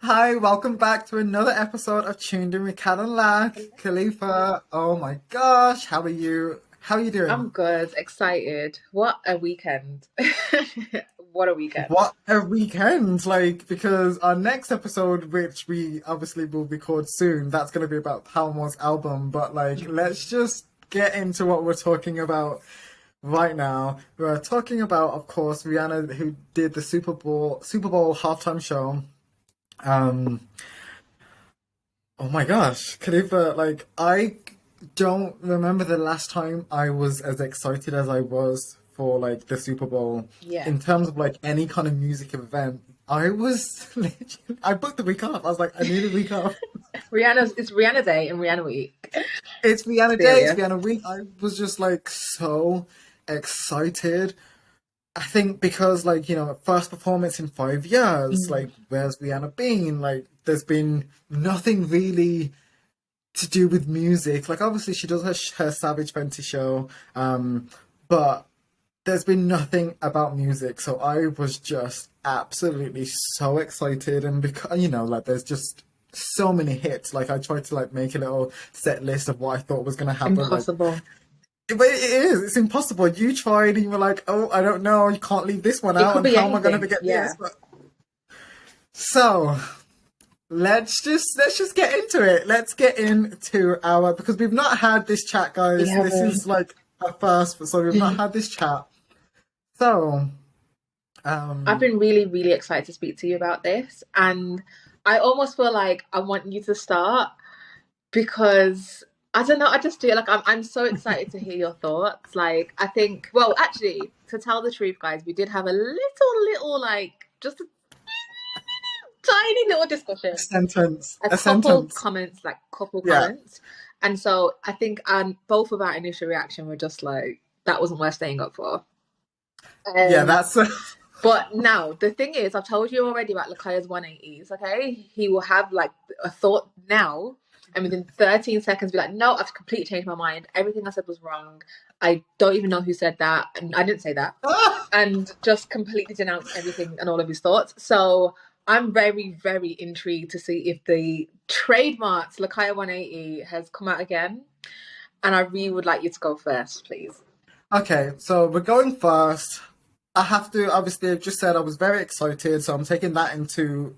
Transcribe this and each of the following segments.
Hi, welcome back to another episode of Tuned In with Kal and Lak. Khalifa, oh my gosh, how are you? How are you doing? I'm good, excited. What a weekend. What a weekend. What a weekend! Because our next episode, which we obviously will record soon, that's going to be about Paramoure's album. But let's just get into what we're talking about right now. We're talking about, of course, Rihanna, who did the Super Bowl halftime show. Um, Oh my gosh, Khalifa, I don't remember the last time I was as excited as I was for the Super Bowl Yeah. in terms of any kind of music event. I was literally, I booked the week off. I was like, I need a week off. It's Rihanna Day and Rihanna Week. It's Rihanna Day, it's Serious. Rihanna Week. I was just so excited. I think because first performance in 5 years, Mm. where's Rihanna been? There's been nothing really to do with music. Obviously, she does her Savage Fenty show, but there's been nothing about music. So I was just absolutely so excited, and because there's just so many hits. I tried to make a little set list of what I thought was gonna happen. Impossible. But it is. It's impossible. You tried, and you were like, "Oh, I don't know. You can't leave this one It out, could and be how am I going to anything. forget Yeah. this?" So let's just get into it. Let's get into our because we've not had this chat, We guys. This haven't. is a first, so we've not had this chat. So, I've um, been really, really excited to speak to you about this. And I almost feel like I want you to start because I don't know, I just do it. I'm so excited to hear your thoughts. I think, well, actually, to tell the truth, guys, we did have a little, just a tiny little discussion, a a couple sentence. comments, couple Yeah, comments. And so I think both of our initial reaction were just like, that wasn't worth staying up for. yeah. Um, That's but now the thing is, I've told you already about Lakaya's 180s, okay? He will have a thought now, and within 13 seconds be like, no, I've completely changed my mind. Everything I said was wrong. I don't even know who said that. And I didn't say that. And just completely denounce everything and all of his thoughts. So I'm very, very intrigued to see if the trademarked Lakaya 180 has come out again. And I really would like you to go first, please. okay. So we're going first. I have to obviously. I've just said I was very excited, so I'm taking that into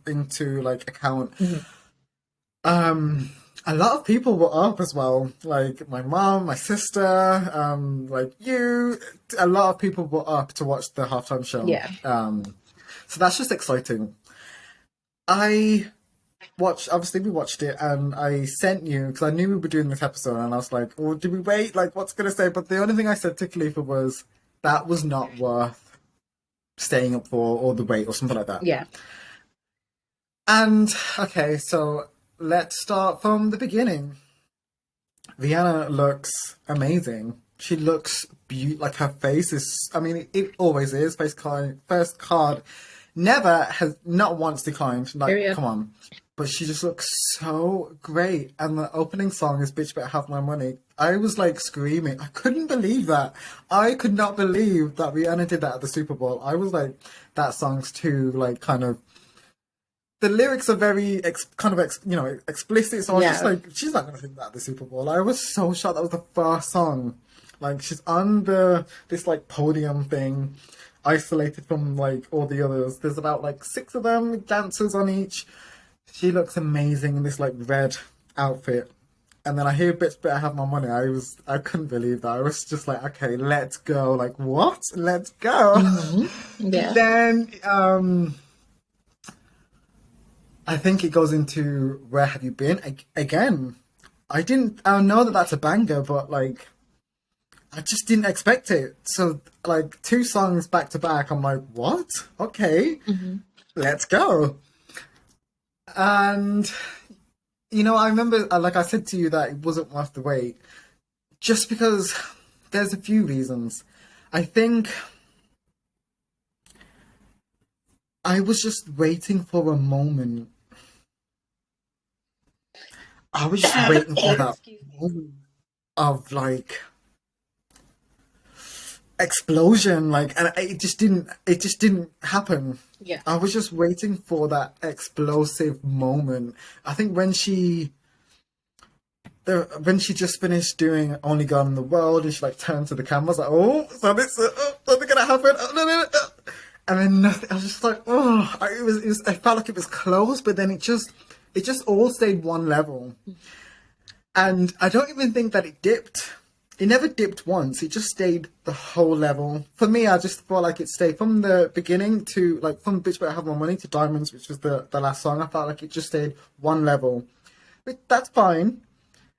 account. Mhm. Um, a lot of people were up as well, like my mom, my sister, like you. A lot of people were up to watch the halftime show. Yeah. So that's just exciting. I obviously we watched it, and I sent you because I knew we were doing this episode, and I was like, "Oh, did we wait? What's gonna say?" But the only thing I said to Khalifa was that was not worth staying up for, or the wait, or something like that. Yeah. And okay, so let's start from the beginning. Rihanna looks amazing. She looks like her face is. I mean, it always is. First card, never has not once declined. Period. Come on, but she just looks so great. And the opening song is "Bitch Better Have My Money." I was screaming. I couldn't believe that. I could not believe that Rihanna did that at the Super Bowl. I was like, that song's too kind of the lyrics are very explicit. So I was just Yeah. like, she's not gonna sing that at the Super Bowl. I was so shocked. That was the first song. She's on this podium thing, isolated from all the others. There's about six of them, dancers on each. She looks amazing in this red outfit. And then I hear "Bitch Better Have My Money." I couldn't believe that. I was just like, okay, let's go. What? Let's go. Hmm. Yeah. Then I think it goes into "Where Have You Been?" Again. I know that that's a banger, but I just didn't expect it. So two songs back to back, I'm like, what? Okay, Hmm. let's go. And I remember, like I said to you, that it wasn't worth the wait, just because there's a few reasons. I think I was just waiting for a moment. I was just waiting for that Excuse me. moment of explosion, like, and it just didn't happen. Yeah. I was just waiting for that explosive moment. I think when she just finished doing Only Girl in the World, and she like turned to the camera, I was like, oh, something gonna happen. Oh, no, no, no. And then nothing. I was just like, oh, I felt like it was close, but then it just all stayed one level. And I don't even think that it dipped. It never dipped once. It just stayed the whole level. For me, I just felt like it stayed from the beginning to, like, from Bitch Better Have My Money to Diamonds, which was the last song. I felt like it just stayed one level. But that's fine.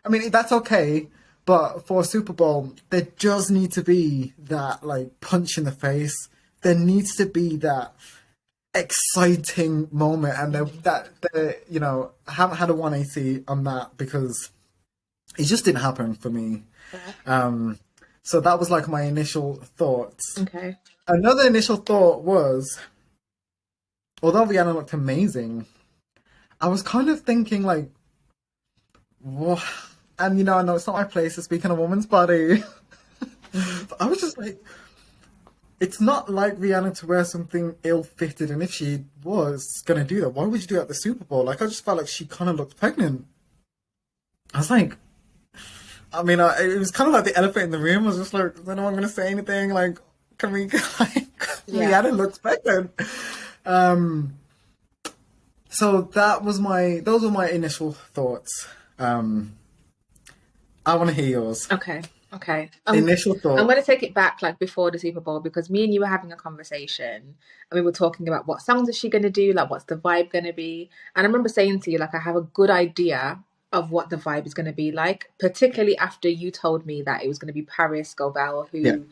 I mean, that's okay. But for a Super Bowl, there does need to be that, like, punch in the face. There needs to be that exciting moment. And you know, I haven't had a 180 on that because it just didn't happen for me. So that was like my initial thoughts. Okay. Another initial thought was, although Rihanna looked amazing, I was kind of thinking like, what? And you know, I know it's not my place to speak on a woman's body. But I was just like, it's not like Rihanna to wear something ill-fitted, and if she was gonna do that, why would you do it at the Super Bowl? Like, I just felt like she kind of looked pregnant. I was like, I mean, it was kind of like the elephant in the room. I was just like, is anyone going to say anything? Like, can we, like, Rihanna looks pregnant. So those were my initial thoughts. I want to hear yours. Okay. Initial thoughts. I'm going to take it back, like, before the Super Bowl, because me and you were having a conversation and we were talking about what songs is she going to do, like, what's the vibe going to be. And I remember saying to you, like, I have a good idea of what the vibe is going to be like, particularly after you told me that it was going to be Paris Goebel, who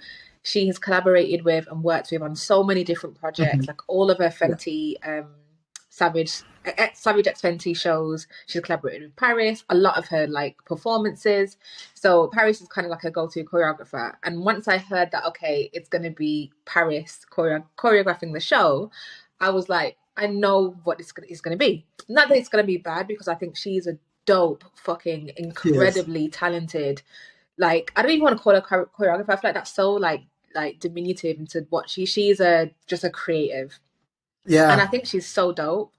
she has collaborated with and worked with on so many different projects, like all of her Fenty Savage X Fenty shows. She's collaborated with Paris, a lot of her like performances. So Paris is kind of like a go-to choreographer. And once I heard that, okay, it's going to be Paris choreographing the show, I was like, I know what it's going to be. Not that it's going to be bad, because I think she's a dope, fucking incredibly talented. Like, I don't even want to call her choreographer. I feel like that's so like diminutive into what she's just a creative. Yeah. And I think she's so dope.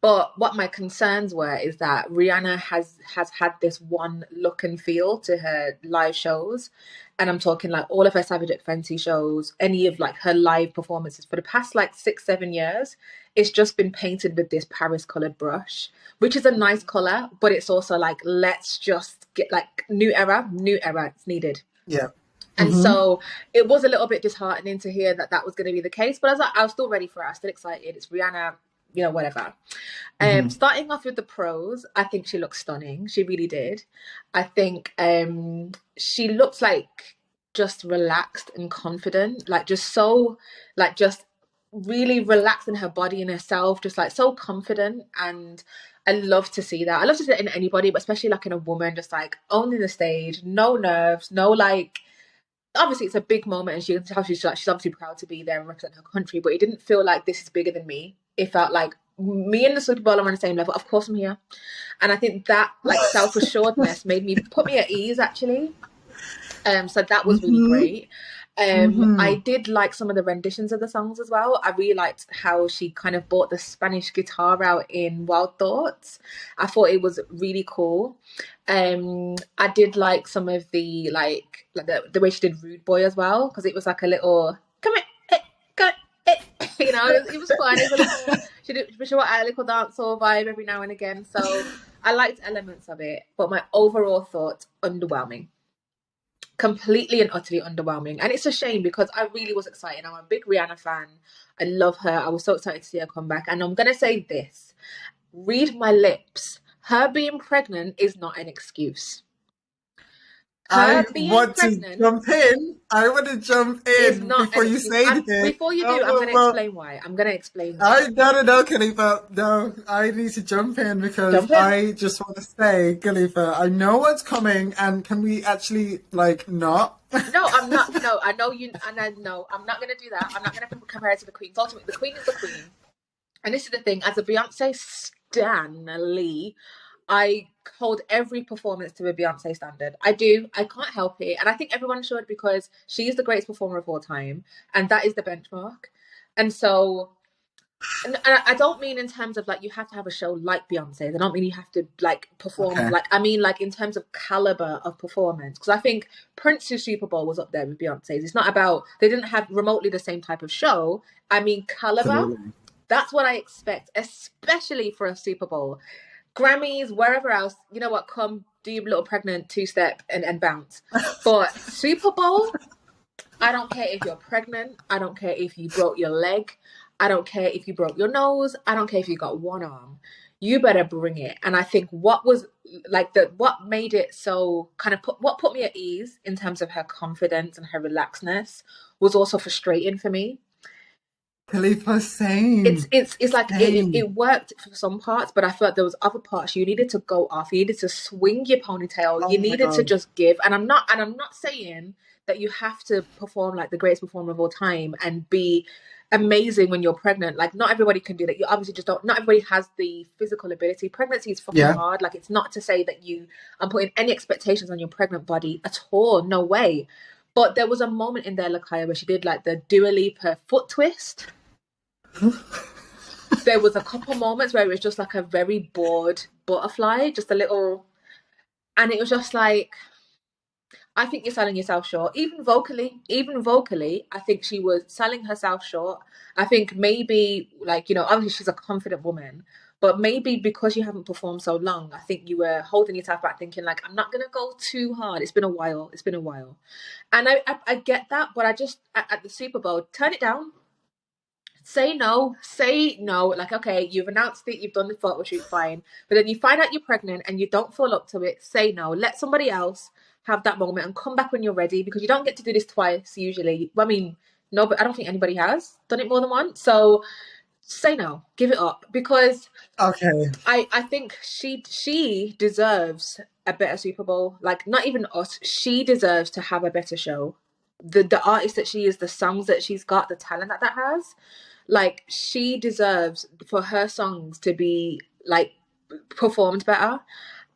But what my concerns were is that Rihanna has had this one look and feel to her live shows. And I'm talking like all of her Savage X Fenty shows, any of like her live performances for the past like 6-7 years. It's just been painted with this Paris colored brush, which is a nice color, but it's also like, let's just get like new era, it's needed. Yeah. And so it was a little bit disheartening to hear that was going to be the case, but I was still ready for it. I was still excited. It's Rihanna, you know, whatever. Starting off with the pros, I think she looks stunning. She really did. I think she looks like just relaxed and confident, like just so, like just really relaxed in her body and herself, just like so confident. And I love to see that. I love to see that in anybody, but especially like in a woman, just like owning the stage, no nerves, no like, obviously it's a big moment and she can tell she's obviously proud to be there and represent her country, but it didn't feel like this is bigger than me. It felt like me and the Super Bowl are on the same level. Of course I'm here. And I think that like self-assuredness put me at ease actually. So that was really great. I did like some of the renditions of the songs as well. I really liked how she kind of brought the Spanish guitar out in Wild Thoughts. I thought it was really cool. I did like some of the like the way she did Rude Boy as well, because it was like a little come here, come here, you know, it was fun. It was a little, she had a little dancehall vibe every now and again. So I liked elements of it, but my overall thoughts, underwhelming. Completely and utterly underwhelming. And it's a shame because I really was excited. I'm a big Rihanna fan. I love her. I was so excited to see her come back. And I'm going to say this. Read my lips. Her being pregnant is not an excuse. I want to jump in. Before you say anything. Before you do, I'm going to explain why. No, Khalifa. No, I need to jump in because I just want to say, Khalifa, I know what's coming, and can we actually, like, not? No, I'm not. No, I know you, and no, I'm not going to do that. I'm not going to compare her to the Queen. Ultimately, the Queen is the Queen. And this is the thing, as a Beyonce stan, Lee, I hold every performance to a Beyonce standard. I do. I can't help it. And I think everyone should, because she is the greatest performer of all time. And that is the benchmark. And so, and I don't mean in terms of like you have to have a show like Beyonce's. I don't mean you have to like perform Okay. like, I mean like in terms of caliber of performance. Because I think Prince's Super Bowl was up there with Beyonce's. It's not about, they didn't have remotely the same type of show. I mean caliber. Absolutely. That's what I expect, especially for a Super Bowl. Grammys, wherever else, you know what? Come do your little pregnant two-step and bounce. But Super Bowl, I don't care if you're pregnant. I don't care if you broke your leg. I don't care if you broke your nose. I don't care if you got one arm. You better bring it. And I think what was like what made it so kind of what put me at ease in terms of her confidence and her relaxedness was also frustrating for me. Khalifa, same. It's like Same. it worked for some parts, but I felt there was other parts you needed to go off. You needed to swing your ponytail. Oh You my needed to God. just give. And I'm not saying that you have to perform like the greatest performer of all time and be amazing when you're pregnant. Like not everybody can do that. You obviously just don't. Not everybody has the physical ability. Pregnancy is fucking Yeah. hard. Like it's not to say that I'm putting any expectations on your pregnant body at all. No way. But there was a moment in there, Lakaya, where she did like the Dua Lipa foot twist. There was a couple moments where it was just like a very bored butterfly, just a little, and it was just like, I think you're selling yourself short. Even vocally, I think she was selling herself short. I think maybe like, obviously she's a confident woman, but maybe because you haven't performed so long, I think you were holding yourself back thinking like, I'm not going to go too hard. It's been a while. And I get that, but I just, at the Super Bowl, turn it down. Say no, like, okay, you've announced it, you've done the photo shoot, fine, but then you find out you're pregnant and you don't fall up to it. Say no, let somebody else have that moment and come back when you're ready, because you don't get to do this twice usually. I mean, no, but I don't think anybody has done it more than once. So say no, give it up, because Okay. I think she deserves a better Super Bowl. Like not even us, she deserves to have a better show. The artist that she is, the songs that she's got, the talent that has, like she deserves for her songs to be like performed better.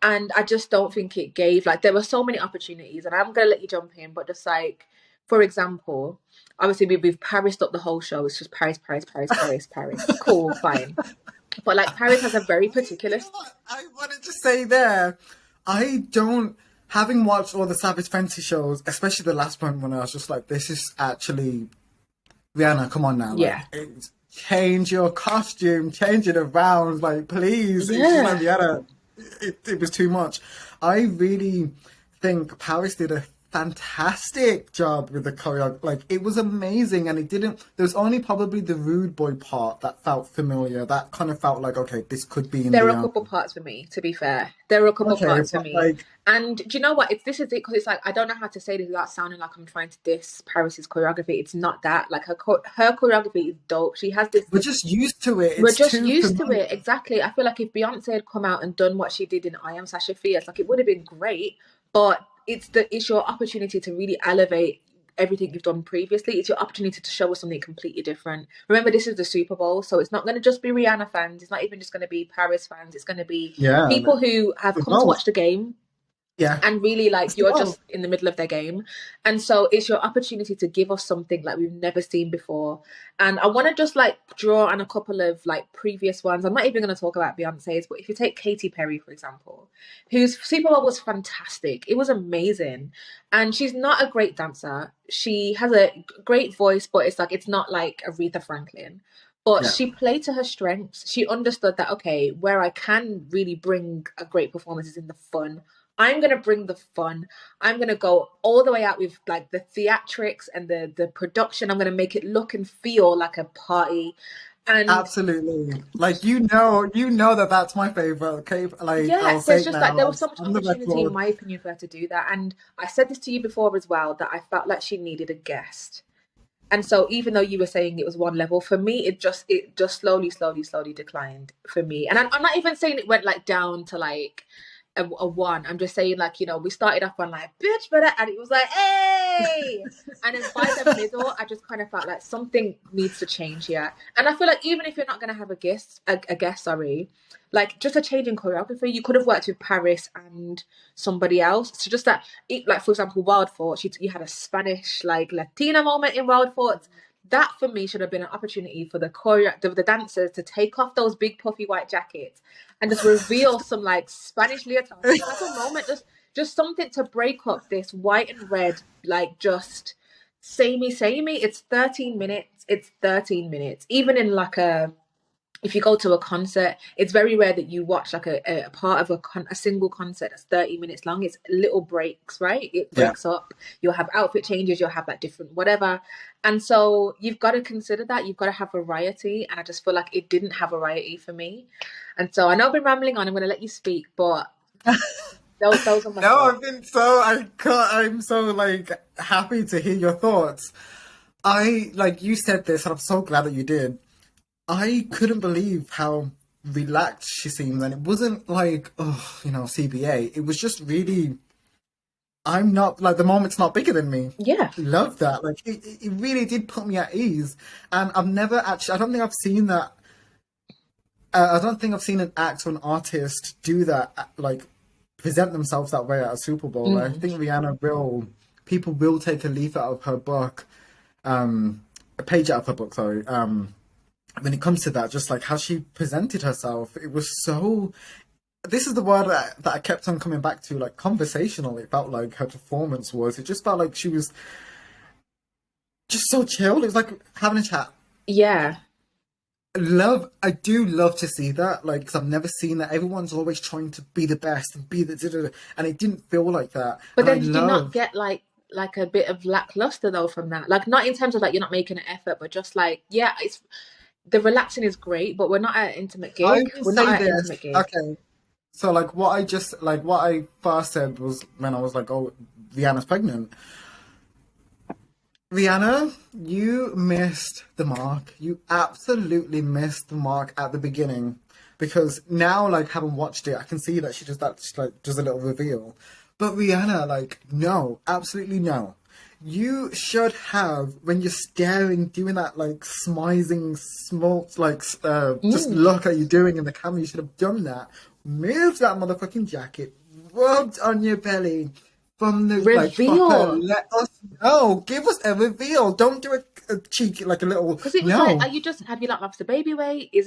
And I just don't think it gave, like there were so many opportunities, and I'm gonna let you jump in, but just like, for example, obviously we've Parised up the whole show. It's just Paris, Paris, Paris, Paris, Paris. Cool, fine. But like Paris has a very particular. You know what? I wanted to say there, I don't, having watched all the Savage Fenty shows, especially the last one when I was just like, this is actually, Rihanna, come on now. Yeah. Like, change your costume, change it around, like, please. It's just Yeah. like, Rihanna, it was too much. I really think Paris did a fantastic job with the choreo. Like it was amazing, and it didn't. There was only probably the rude boy part that felt familiar. That kind of felt like, okay, this could be in There the. are a couple parts for me, to be fair. There are a couple Okay, parts for but me. like, And do you know what? This is it, because it's like, I don't know how to say this without sounding like I'm trying to diss Paris's choreography. It's not that. Like her choreography is dope. She has this. we're just used to it. We're It's just too used to familiar. it. Exactly. I feel like if Beyonce had come out and done what she did in I Am Sasha Fierce, like it would have been great. But it's your opportunity to really elevate everything you've done previously. It's your opportunity to show us something completely different. Remember, this is the Super Bowl, so it's not going to just be Rihanna fans. It's not even just going to be Paris fans. It's going to be Yeah, people who have the come to both. watch the game, Yeah, and really like it's the you're both. just in the middle of their game. And so it's your opportunity to give us something like we've never seen before. And I want to just like draw on a couple of like previous ones. I'm not even going to talk about Beyonce's, but if you take Katy Perry, for example, whose Super Bowl was fantastic, it was amazing. And she's not a great dancer. She has a great voice, but it's not like Aretha Franklin. But Yeah, she played to her strengths. She understood that, okay, where I can really bring a great performance is in the fun. I'm gonna bring the fun. I'm gonna go all the way out with like the theatrics and the production. I'm gonna make it look and feel like a party. And absolutely. Like you know that that's my favorite. Okay, like yeah, I'll say there's it just like now. there was so much On the opportunity, in record. my opinion, for her to do that. And I said this to you before as well, that I felt like she needed a guest. And so even though you were saying it was one level, for me it just slowly declined for me. And I'm not even saying it went like down to like a one. I'm just saying, like, you know, we started off on like bitch better, and it was like, hey, and then by the middle, I just kind of felt like something needs to change here. And I feel like even if you're not gonna have a guest, sorry, like just a change in choreography, you could have worked with Paris and somebody else. So just that, like for example, Wild Thoughts, you had a Spanish like Latina moment in Wild Thoughts. That for me should have been an opportunity for the dancers to take off those big puffy white jackets and just reveal some like Spanish leotard type of moment, just something to break up this white and red, like just samey. It's 13 minutes. It's 13 minutes. Even in like if you go to a concert, it's very rare that you watch like a part of a single concert that's 30 minutes long. It's little breaks, right? It breaks up. You'll have outfit changes. You'll have like different whatever. And so you've got to consider that. You've got to have variety. And I just feel like it didn't have variety for me. And so I know I've been rambling on. I'm going to let you speak, but those are my thoughts. I'm so like happy to hear your thoughts. Like you said this, and I'm so glad that you did. I couldn't believe how relaxed she seemed, and it wasn't like, oh, you know, CBA. It was just really, I'm not, like, the moment's not bigger than me. Yeah. Love that. Like, it really did put me at ease. And I've never actually, I don't think I've seen that. I don't think I've seen an act or an artist do that, like, present themselves that way at a Super Bowl. I think people will take a leaf out of her book, a page out of her book, sorry, when it comes to that, just like how she presented herself, it was so, this is the word that I kept on coming back to, like conversational. It felt like her performance was, it just felt like she was just so chilled. It was like having a chat. Yeah. I do love to see that, like, because I've never seen that. Everyone's always trying to be the best and be the, and it didn't feel like that. But then did you not get like a bit of lackluster though from that? Like, not in terms of like you're not making an effort, but just like, yeah, it's, the relaxing is great, but we're not at an intimate gig. We're not at an intimate gig. Okay. So like what I first said was when I was like, oh, Rihanna's pregnant. Rihanna, you missed the mark. You absolutely missed the mark at the beginning. Because now, like, having watched it, I can see that she does a little reveal. But Rihanna, like, no, absolutely no. You should have, when you're staring, doing that, like, smizing, smoke, like, just look at you doing in the camera, you should have done that. Moved that motherfucking jacket, rubbed on your belly from the, reveal. Like, proper, let us know. Give us a reveal. Don't do a cheeky, like, a little, because it was like, have you like lost the baby weight? Is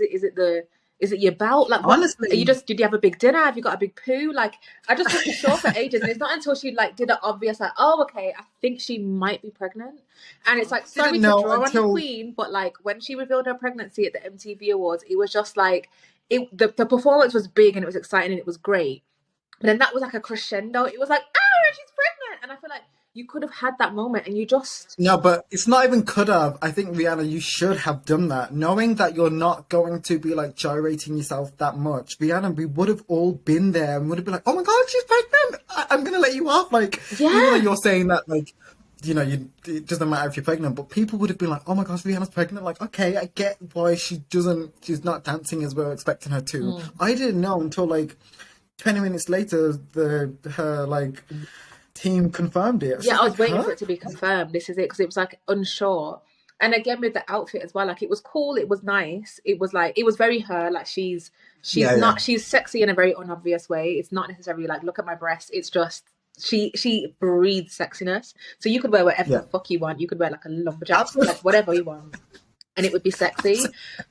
it your belt? Like, what? Honestly, did you have a big dinner? Have you got a big poo? Like, I just wasn't sure for ages. And it's not until she like did an obvious, like, oh, okay, I think she might be pregnant. And it's like, sorry to draw on the queen, but like when she revealed her pregnancy at the MTV Awards, it was just like, the performance was big and it was exciting and it was great. But then that was like a crescendo. It was like, oh, she's pregnant. And I feel like you could have had that moment and you just... No, but it's not even could have. I think, Rihanna, you should have done that. Knowing that you're not going to be, like, gyrating yourself that much. Rihanna, we would have all been there and would have been like, oh my God, she's pregnant. I'm going to let you off. Like, even though you're saying that, like, you know, it doesn't matter if you're pregnant, but people would have been like, oh my gosh, Rihanna's pregnant. Like, okay, I get why she's not dancing as we're expecting her to. I didn't know until, like, 20 minutes later, her like... team confirmed it. I was waiting for it to be confirmed. This is it, because it was like unsure. And again with the outfit as well, like it was cool, it was nice, it was like, it was very her, like she's sexy in a very unobvious way. It's not necessarily like, look at my breasts, it's just she breathes sexiness. So you could wear whatever the fuck you want. You could wear like a lumberjack, like whatever you want, and it would be sexy.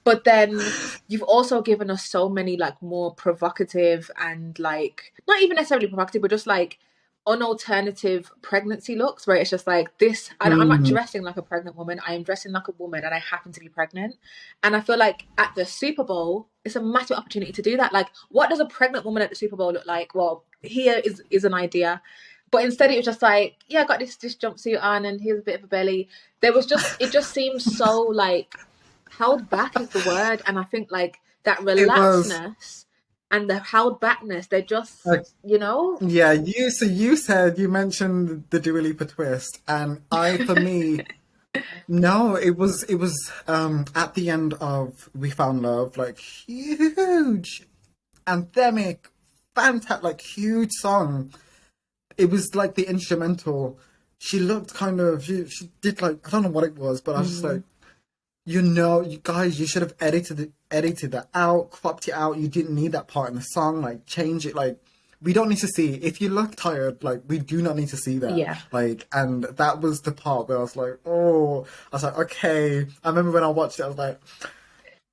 But then you've also given us so many like more provocative and like, not even necessarily provocative, but just like unalternative pregnancy looks, where it's just like this, and I'm not dressing like a pregnant woman, I am dressing like a woman and I happen to be pregnant. And I feel like at the Super Bowl it's a massive opportunity to do that. Like, what does a pregnant woman at the Super Bowl look like? Well, here is an idea. But instead it was just like, yeah, I got this jumpsuit on and here's a bit of a belly. There was just, it just seems so like held back is the word. And I think like that relaxedness and the held backness, they're just, you know? Yeah, you mentioned the Dua Lipa twist, and for me, no, it was at the end of We Found Love, like huge, anthemic, fantastic, like huge song. It was like the instrumental. She looked kind of, she did like, I don't know what it was, but I was just like, you guys, you should have edited that out, cropped it out. You didn't need that part in the song. Like, change it. Like, we don't need to see. If you look tired, like, we do not need to see that. Yeah. Like, and that was the part where I was like, oh, I was like, okay. I remember when I watched it, I was like,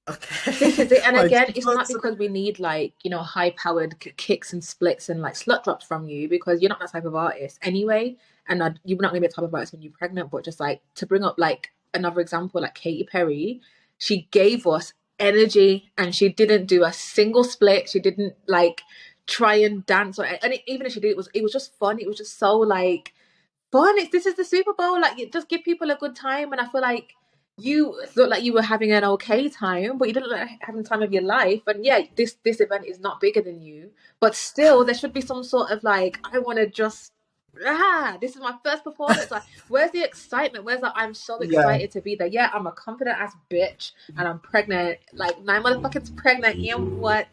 okay. This is it. And Like, again, she it's not looks, because we need like, high powered kicks and splits and like slut drops from you, because you're not that type of artist anyway. And you're not going to be a type of artist when you're pregnant. But just like to bring up like another example, like Katy Perry, she gave us energy and she didn't do a single split. She didn't like try and dance, even if she did, it was just fun. It was just so like fun. This is the Super Bowl. Like, just give people a good time. And I feel like you look like you were having an okay time, but you didn't look like having the time of your life. And yeah, this event is not bigger than you, but still, there should be some sort of like, I want to just. This is my first performance. Like, where's the excitement? Where's that? I'm so yeah. excited to be there. Yeah, I'm a confident ass bitch, and I'm pregnant. Like 9 motherfuckers pregnant. And what?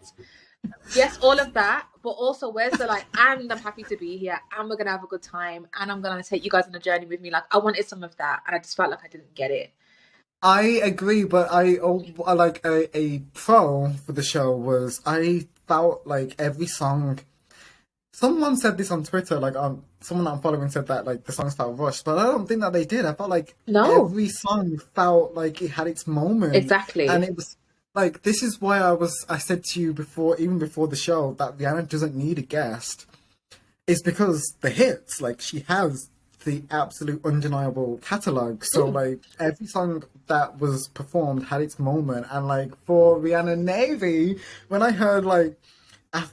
Yes, all of that, but also where's the like, and I'm happy to be here, and we're gonna have a good time, and I'm gonna take you guys on a journey with me. Like, I wanted some of that, and I just felt like I didn't get it. I agree, but I like a pro for the show was I felt like every song. Someone said this on Twitter, like someone that I'm following said that like the songs felt rushed, but I don't think that they did. I felt like No, every song felt like it had its moment, and exactly. it was like this is why I said to you before, even before the show, that Rihanna doesn't need a guest. It's because the hits, like she has the absolute undeniable catalog. So Mm. like every song that was performed had its moment, and like for Rihanna Navy, when I heard like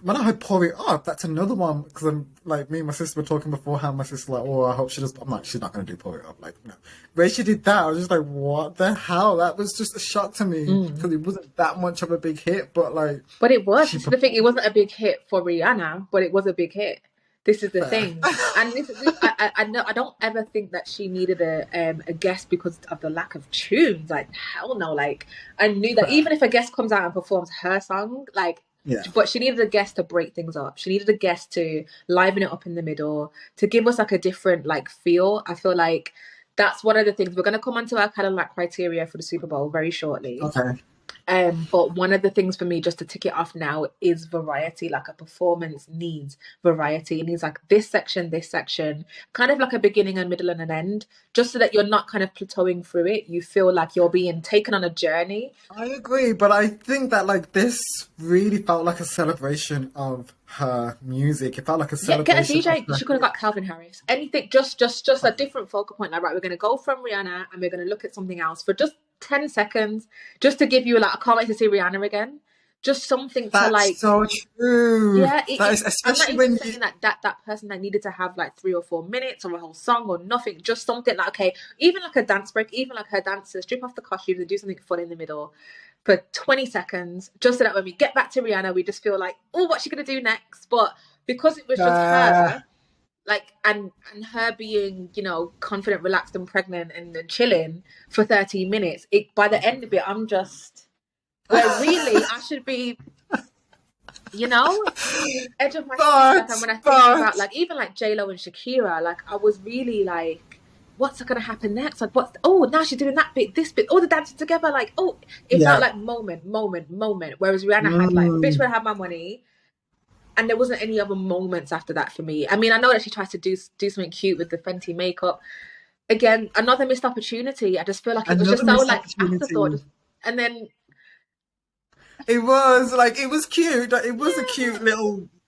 when I heard Pour It Up, that's another one because I'm like me and my sister were talking beforehand. My sister's like, "Oh, I hope she does." I'm like, "She's not going to do Pour It Up." Like, no. When she did that, I was just like, "What the hell?" That was just a shock to me Mm. because it wasn't that much of a big hit, but like But it was. she This is the thing. It performed wasn't a big hit for Rihanna, but it was a big hit. This is the fair. thing, and I know I don't ever think that she needed a guest because of the lack of tunes. Like hell no. Like I knew that Fair. even if a guest comes out and performs her song, like, Yeah. but she needed a guest to break things up. She needed a guest to liven it up in the middle, to give us like a different like feel. I feel like that's one of the things we're going to come onto our Kal and Lak criteria for the Super Bowl very shortly. Okay. But one of the things for me, just to tick it off now, is variety. Like a performance needs variety. It needs like this section, kind of like a beginning, a middle, and an end, just so that you're not kind of plateauing through it. You feel like you're being taken on a journey. I agree, but I think that like this really felt like a celebration of her music. It felt like a Get a celebration of DJ. her She could have got Calvin Harris. Anything, just a different focal point. Like, right, we're gonna go from Rihanna and we're gonna look at something else for just 10 seconds, just to give you like, I can't wait to see Rihanna again. Just something to That's like. so true. Yeah, That is I'm not especially even when you saying that person that needed to have like 3 or 4 minutes or a whole song or nothing, just something like, okay, even like a dance break, even like her dancers strip off the costumes and do something fun in the middle for 20 seconds, just so that when we get back to Rihanna, we just feel like, oh, what's she gonna do next? But because it was just uh, her, like, and her being, confident, relaxed, and pregnant and chilling for 30 minutes, by the end of it, I'm just like, really, I should be, you know edge of my seat. Like, and when I think but about like even like J-Lo and Shakira, like I was really like, what's gonna happen next? Like, what's, oh, now she's doing that bit, this bit, all the dancing together. Like, oh, it felt yeah. like moment. Whereas Rihanna had like, bitch, Mm. would have my money, and there wasn't any other moments after that for me. I mean, I know that she tries to do something cute with the Fenty makeup. Again, another missed opportunity. I just feel like it was Another just so missed like afterthought, opportunity. and then It was like it was cute. Like, it was a yeah, cute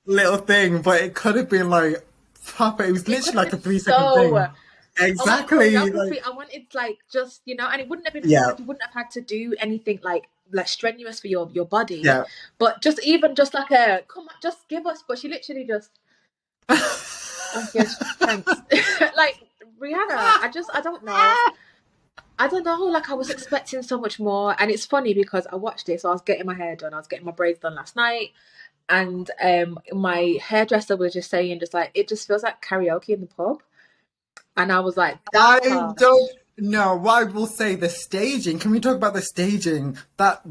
little thing, but it could have been like proper. It was it could literally have like a been 3 second so. thing. I want Exactly. choreography. Like I wanted like just, and it wouldn't have been yeah, hard. You wouldn't have had to do anything like strenuous for your body, yeah. but just even just like a come on, just give us. But she literally just, oh yes, thanks. Like Rihanna, I don't know. I don't know. Like I was expecting so much more, and it's funny because I watched this. So I was getting my hair done. I was getting my braids done last night, and my hairdresser was just saying, just like, it just feels like karaoke in the pub, and I was like, that I part. don't. No, what I will say, the staging. Can we talk about the staging? That's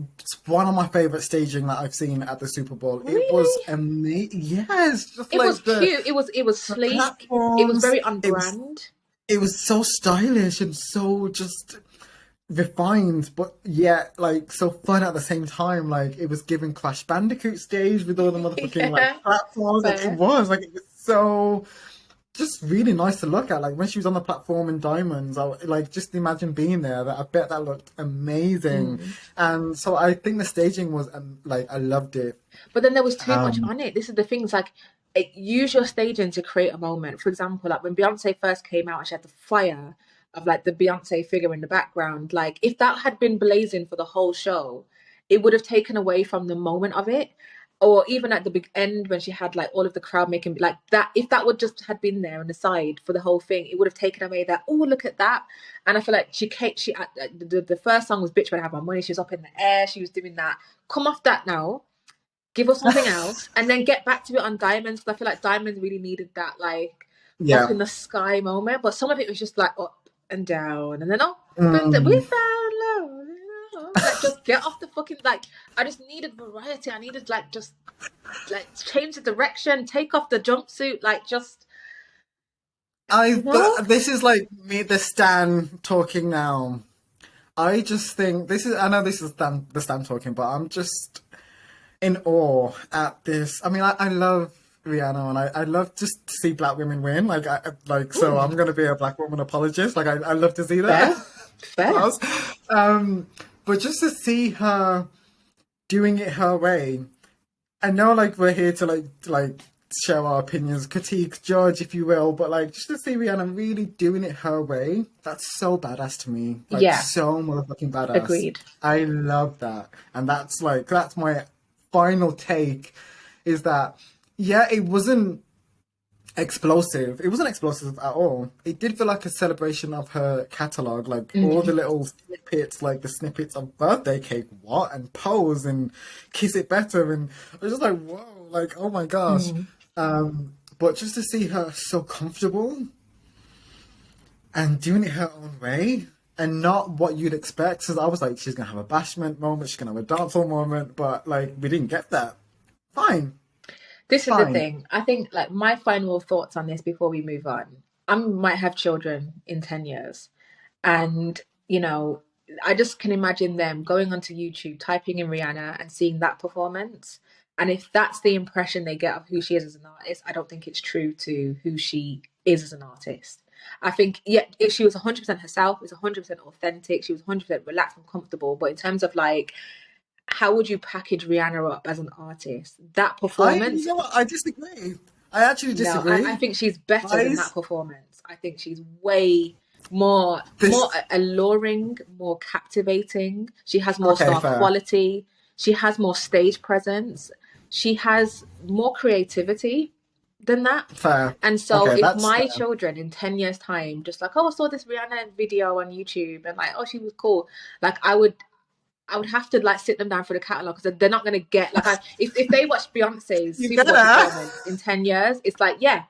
one of my favorite staging that I've seen at the Super Bowl. It was Really? amazing. Yes, just It was like cute. It was the sleek. It was platforms. very on brand. It was so stylish and so just refined, but yet like so fun at the same time. Like it was giving Crash Bandicoot stage with all the motherfucking like Yeah, platforms. Like fair. it was so just really nice to look at. Like when she was on the platform in diamonds, like just imagine being there. That I bet that looked amazing, Mm. and so I think the staging was like I loved it. But then there was too much Um, on it. This is the thing. It's like use your staging to create a moment. For example, like when Beyonce first came out, and she had the fire of like the Beyonce figure in the background. Like if that had been blazing for the whole show, it would have taken away from the moment of it. Or even at the big end when she had like all of the crowd making like that, if that would just had been there on the side for the whole thing, it would have taken away that. Oh, look at that! And I feel like the first song was "Bitch When I Have My Money." She was up in the air. She was doing that. Come off that now, give us something else, and then get back to it on Diamonds, because I feel like Diamonds really needed that like up yeah. in the sky moment. But some of it was just like up and down, and then up and we Mm. found love. Like just get off the fucking like. I just needed variety. I needed like just like change the direction, take off the jumpsuit, like just you know. This is like me, the Stan talking now. I just think this is. I know this is the Stan talking, but I'm just in awe at this. I mean, I love Rihanna, and I love just to see black women win. So Mm, I'm gonna be a black woman apologist. Like I love to see that. fair, fair. Pause. Um, but just to see her doing it her way. I know, like we're here to like share our opinions, critique, judge, if you will, but like just to see Rihanna really doing it her way, that's so badass to me. Like Yeah, so motherfucking badass. agreed. I love that, and that's my final take. Is that yeah, it wasn't explosive. It wasn't explosive at all. It did feel like a celebration of her catalog, like all the Mm, little snippets, like the snippets of birthday cake, what, and pose and kiss it better, and I was just like, whoa, like oh my gosh. mm. But just to see her so comfortable and doing it her own way. And not what you'd expect, because I was like, she's gonna have a bashment moment, she's gonna have a dancehall moment, but like we didn't get that. Fine, This is the fine. thing. I think like my final thoughts on this before we move on. I might have children in 10 years. And, you know, I just can imagine them going onto YouTube, typing in Rihanna and seeing that performance. And if that's the impression they get of who she is as an artist, I don't think it's true to who she is as an artist. I think, yeah, if she was 100% herself, it's 100% authentic, she was 100% relaxed and comfortable. But in terms of like, how would you package Rihanna up as an artist? That You performance, know what? I disagree. I actually no, I disagree. think she's better than that Guys, performance. I think she's way more this. alluring, more captivating. She has more Okay, star fair. quality. She has more stage presence. She has more creativity than that. Fair. And so Okay, if that's my fair. children in 10 years time just like, oh, I saw this Rihanna video on YouTube and like, oh, she was cool, like I would have to like sit them down for the catalog, because they're not going to get like if they watch Beyonce's You Super Bowl better. performance in 10 years, it's like, yeah,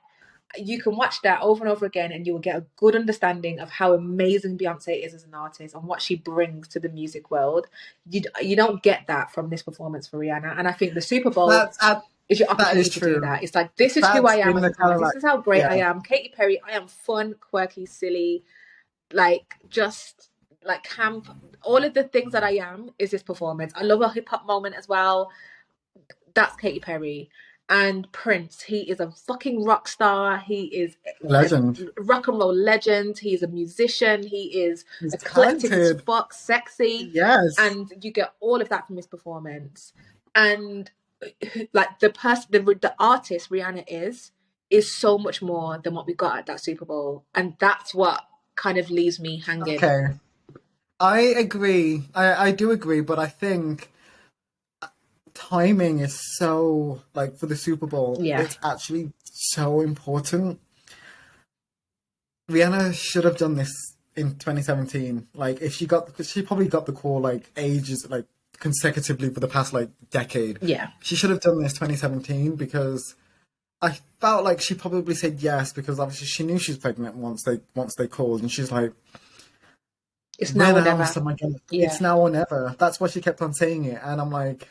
you can watch that over and over again and you will get a good understanding of how amazing Beyonce is as an artist and what she brings to the music world. You don't get that from this performance for Rihanna. And I think the Super Bowl That's uh, is your that is opportunity to do true. that. It's like, this is who I That's am in as the an kind of artist. like, This is how great I yeah. am. Katy Perry, I am fun, quirky, silly, like just like camp. All of the things that I am is this performance. I love a hip hop moment as well. That's Katy Perry. And Prince, he is a fucking rock star. He is a Legend. rock and roll legend. He is a musician. He is He's eclectic as talented. fuck, sexy, Yes. and you get all of that from his performance. And like the artist Rihanna is so much more than what we got at that Super Bowl, and that's what kind of leaves me hanging. Okay. I agree. I do agree, but I think timing is so like for the Super Bowl, Yeah, it's actually so important. Rihanna should have done this in 2017. Like if she probably got the call like ages like consecutively for the past like decade. yeah. She should have done this 2017 because I felt like she probably said yes because obviously she knew she was pregnant once they called and she's like, It's now Then or I was never. like, my God, Yeah. it's now or never. That's why she kept on saying it. And I'm like,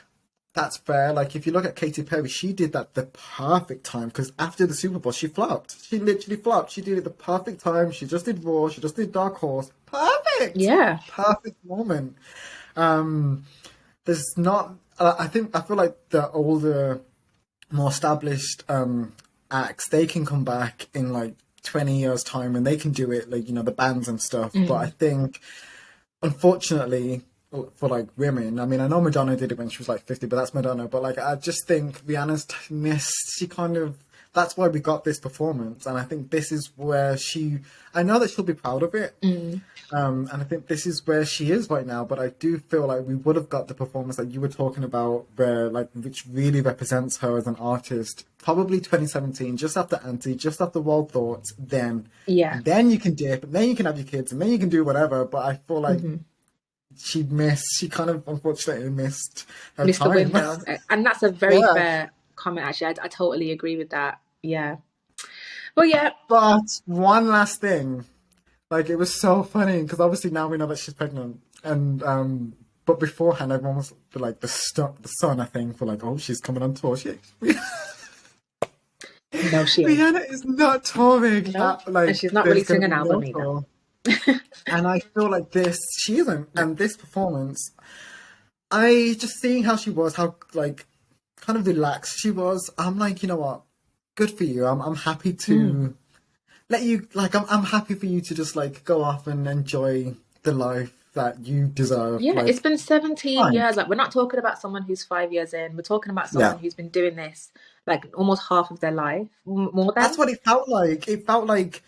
that's fair. Like, if you look at Katy Perry, she did that the perfect time because after the Super Bowl, she flopped. She literally flopped. She did it the perfect time. She just did Raw. She just did Dark Horse. Perfect. Yeah. Perfect moment. Um, there's not, I feel like the older, more established acts, they can come back in like 20 years' time and they can do it, like, the bands and stuff. But I Mm. think, unfortunately, for like women, I mean, I know Madonna did it when she was like 50, but that's Madonna. But like, I just think Rihanna's missed. She kind of. That's why we got this performance, and I think this is where she. I know that she'll be proud of it, Mm. and I think this is where she is right now. But I do feel like we would have got the performance that you were talking about, where like which really represents her as an artist. Probably 2017, just after Anti, just after World Thoughts. Yeah. Then you can dip, and then you can have your kids, and then you can do whatever. But I feel like Hmm. she kind of unfortunately missed her Missed the time. window. And that's a very Yeah. fair comment, actually. I totally agree with that. Yeah. Well, yeah. But one last thing, like it was so funny because obviously now we know that she's pregnant, and but beforehand everyone was like the son, I think, for like, oh, she's coming on tour. No, she ain't. Rihanna is not touring. No. And Like she's not there's releasing gonna an be no album either. tour, and I feel like she isn't, No. and this performance, I just seeing how she was, how like kind of relaxed she was. I'm like, you know what? Good for you. I'm happy Mm. to let you like I'm happy for you to just like go off and enjoy the life that you deserve. Yeah, it's Like been 17 fine. years. Like, we're not talking about someone who's 5 years in. We're talking about Yeah. someone who's been doing this like almost half of their life, more That's than. what it felt like. It felt like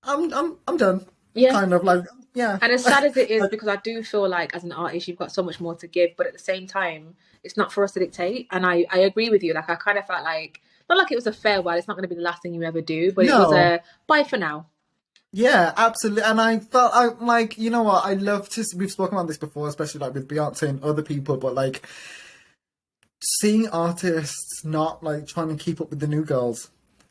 I'm done. Yeah. Kind of like yeah. And as sad as it is, Like, because I do feel like as an artist, you've got so much more to give, but at the same time, it's not for us to dictate. And I agree with you. Like, I kind of felt like, not like it was a farewell, it's not going to be the last thing you ever do, but it was no. a bye for now. Yeah, absolutely. And I felt I'm like, you know what, I love to we've spoken about this before, especially like with Beyonce and other people, but like seeing artists not like trying to keep up with the new girls.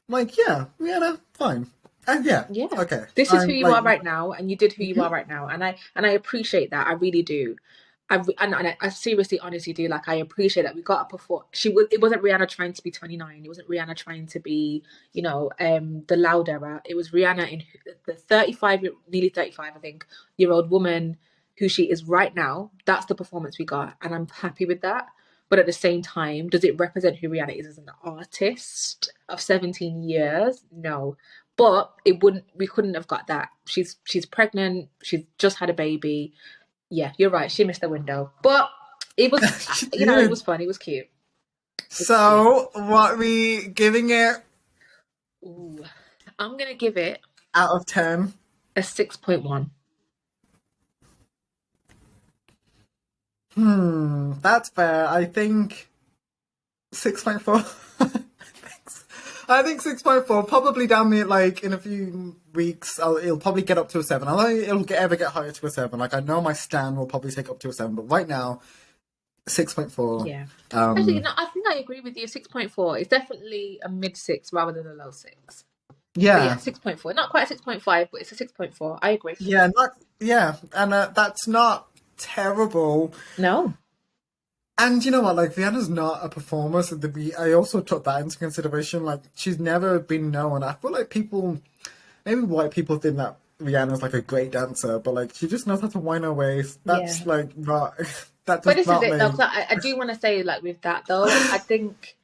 I'm like, yeah, Rihanna, fine. And yeah, Yeah. okay. This is who I'm you like are right now, and you did who you mhm. are right now. And I appreciate that. I really do. And I seriously, honestly do. Like, I appreciate that we got to perform. It wasn't Rihanna trying to be 29. It wasn't Rihanna trying to be, the loud era. It was Rihanna in the 35, nearly 35, I think, year old woman who she is right now. That's the performance we got, and I'm happy with that. But at the same time, does it represent who Rihanna is as an artist of 17 years? No. But we couldn't have got that. She's pregnant, she's just had a baby. Yeah, you're right. She missed the window, but it was, She it did. was fun. It was cute. It was cute. So what we giving it Ooh, I'm gonna give it out of 10? a 6.1. That's fair. I think 6.4. I think 6.4, probably down the like in a few weeks. It'll probably get up to a 7. I don't think ever get higher to a 7. Like I know my stand will probably take up to a 7, but right now 6.4. Yeah. Actually, Um, no, I think I agree with you. 6.4. It's definitely a mid six rather than a low six. But yeah, yeah, 6.4. Not quite a 6.5, but it's a 6.4. I agree. and that's not terrible. No. And you know what? Like Rihanna's not a performer, so I also took that into consideration. Like she's never been known. I feel like maybe white people think that Rihanna's like a great dancer, but like she just knows how to wind her waist. Yeah. That's like not. That But does this is not it though, make. because I do want to say, like, with that though, I think,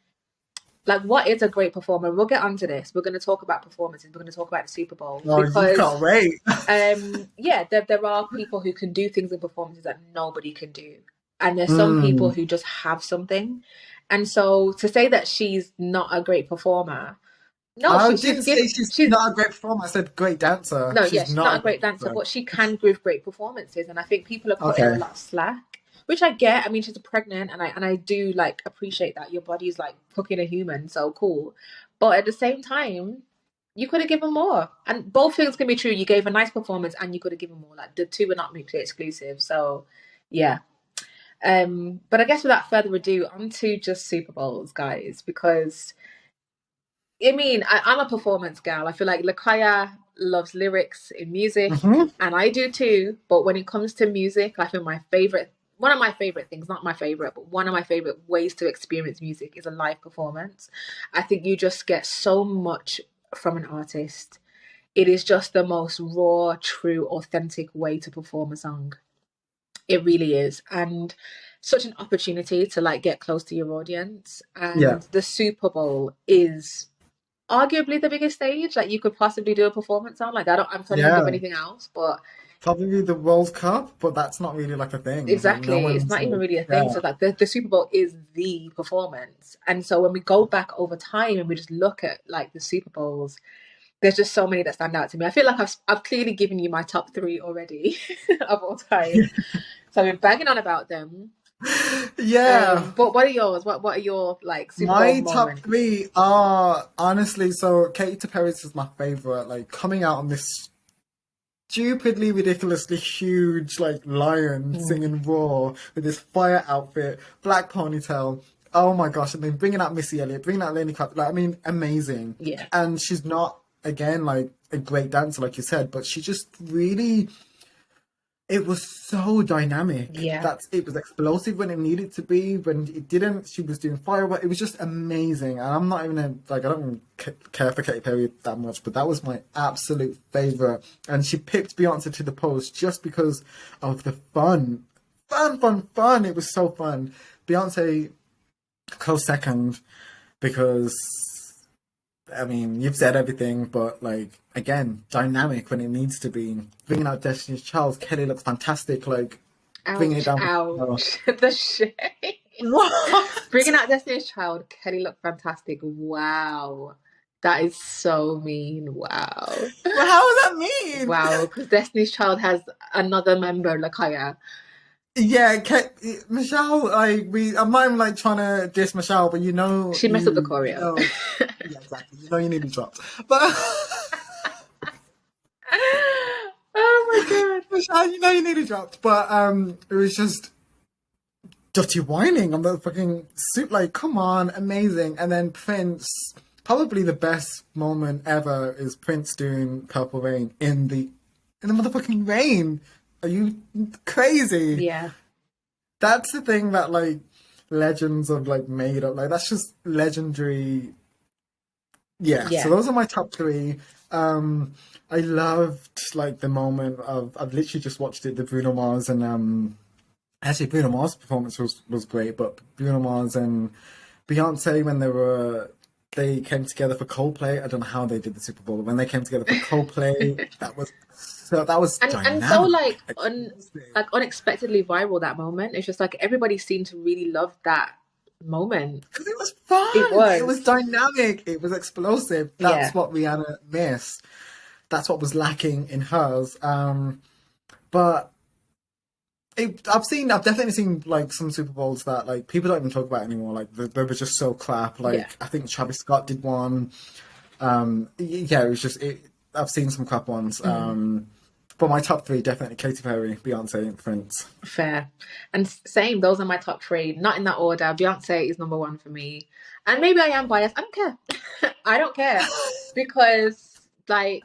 like, what is a great performer? We'll get onto this. We're going to talk about performances. We're going to talk about the Super Bowl Oh, you because, can't wait. yeah, there are people who can do things in performances that nobody can do, and there's some people Mm. who just have something. And so to say that she's not a great performer, no, I she's didn't give say she's she's not a great performer. I said great dancer. no, yeah, She's she's not not a a great great dancer, dancer. but she can give great performances, and I think people are cutting a Okay. lot of slack, which I get. I mean, she's pregnant, and I do like appreciate that your body's like cooking a human, so cool. But at the same time, you could have given more, and both things can be true. You gave a nice performance, and you could have given more. Like, the two are not mutually exclusive, so yeah. But I guess without further ado, on to just Super Bowls, guys, because I mean, I'm a performance gal. I feel like Lakaya loves lyrics in music, Hmm. and I do too. But when it comes to music, I feel one of my favorite things, not my favorite, but one of my favorite ways to experience music is a live performance. I think you just get so much from an artist. It is just the most raw, true, authentic way to perform a song. It really is. And such an opportunity to like get close to your audience. Yeah. And the Super Bowl is arguably the biggest stage like you could possibly do a performance on. Like I'm trying to think of Yeah. anything else, but Probably the World Cup, but that's not really like a thing. Like no exactly, it's one's not even like, really a thing. yeah, So like the Super Bowl is the performance. And so when we go back over time and we just look at like the Super Bowls, there's just so many that stand out to me. I feel like I've clearly given you my top three already of all time. So I've been banging on about them. yeah. But what are yours? What are your like Super Bowl My top moments? three are honestly so Katy Perry's is my favorite. Like coming out on this stupidly, ridiculously huge like lion Mm, singing Raw with this fire outfit, black ponytail. Oh my gosh! And then bringing out Missy Elliott, bringing out Lenny Kravitz. Like I mean, amazing. yeah, And she's not again like a great dancer, like you said, but she just really it was so dynamic. yeah. That it was explosive when it needed to be. When it didn't, she was doing firework. It was just amazing. And I'm not even like I don't even care for Katy Perry that much, but that was my absolute favorite. And she picked Beyonce to the post just because of the fun, fun. It was so fun. Beyonce close second because I mean, you've said everything, but like again, dynamic when it needs to be. Bringing out Destiny's Child, Kelly looks fantastic. Like bringing it Ouch, down. Oh. ouch. The shade. What? Bringing out Destiny's Child, Kelly looked fantastic. Wow. That is so mean. Wow. Well, how does that mean? Wow. Because Destiny's Child has another member, Lakaya. Yeah, Michelle. Like I'm not even like trying to diss Michelle, but She messed up the choreo. yeah, exactly. You know, you need to drop. But Oh my God. Michelle, you know, you need to drop. But it was just dirty whining on the fucking suit. Like, come on, amazing. And then Prince, probably the best moment ever is Prince doing Purple Rain in the motherfucking rain. Are you crazy? Yeah. That's the thing that like legends have like made up. Like that's just legendary. Yeah. So Yeah. those are my top three. I loved like the moment of I've literally just watched it, the Bruno Mars and actually Bruno Mars' performance was great, but Bruno Mars and Beyonce when they came together for Coldplay. I don't know how they did the Super Bowl. When they came together for Coldplay, that was And so dynamic. like Explosive. unexpectedly viral that moment. It's just like everybody seemed to really love that moment. Because it was It fun. It was was. dynamic. It was explosive. Yeah. That's what Rihanna missed. That's what was lacking in hers. But I've definitely seen like some Super Bowls that like people don't even talk about anymore. Like they were just so crap. Yeah. Like I think Travis Scott did one. Yeah, it was just I've seen some crap ones. But my top three definitely Katy Perry, Beyonce, and Prince. Fair. And same, those are my top three. Not in that order. Beyonce is number one for me. And maybe I am biased. I don't care. I don't care. Because like